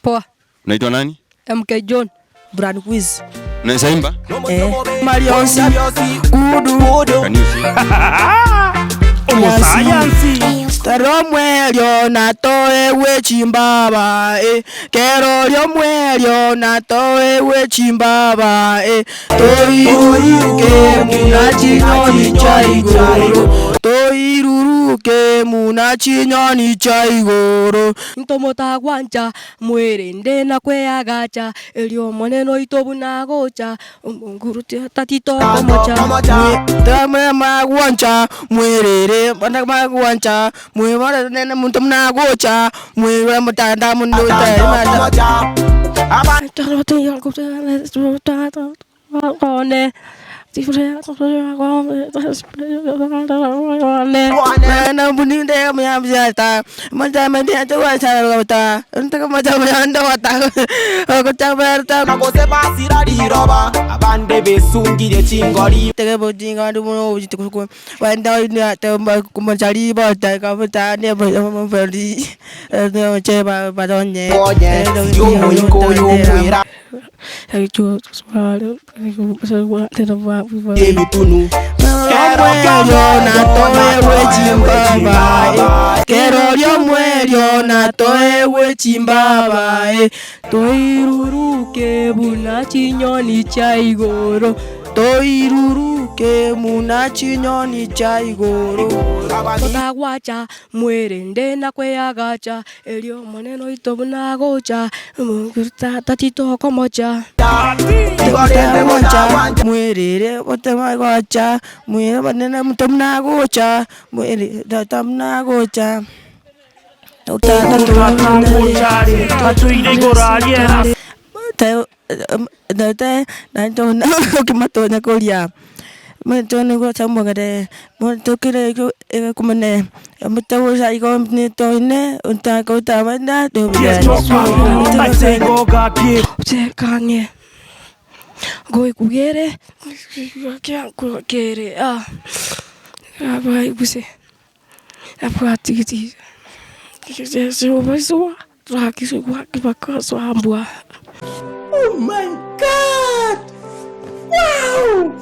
Poa. Unaitwa nani? MK John Brand Quiz. Unaweza imba? Marionsi Gudu. Can you sing? Science. Teromwelio na toe we chimbaba Kero lio mwelio na toe we chimbaba Toiruruke munachi nyoni chaigoro Toiruruke munachi nyoni chaigoro Ntomota guancha muerende na kwe agacha Elio moneno itobu na gocha Nguruti tatito komocha Tame maguancha muerere Banda maguancha muerere nena muntumna gocha muerere mutanda munduta One Mana buninde miyamjata Manja tu wasarota Untuk macam anda wata Aku cabarta Aku sepasira di roba Abande besungi de cingori Tega bojing adu mono uji tuku Wanda ini atau mencari bota Kau bertanya membeli Coba badonye Yo muera Aku jual soal Demi tunu Kero lio mwelio na toe we chimbaba Toiruruke munachi nyoni chaigoro Toiruruke munachi nyoni chaigoro Tota guacha muerende na kwe agacha Elio moneno itobu na gocha Tatito komocha Tota guacha muerereOta guacha muerere Banena mutam na gocha muerere Tatam na gocha Goy kugere kya kugere apa ibuse apa tigiti Kisa baso rakisu bakka so ambua. Oh my god. Wow.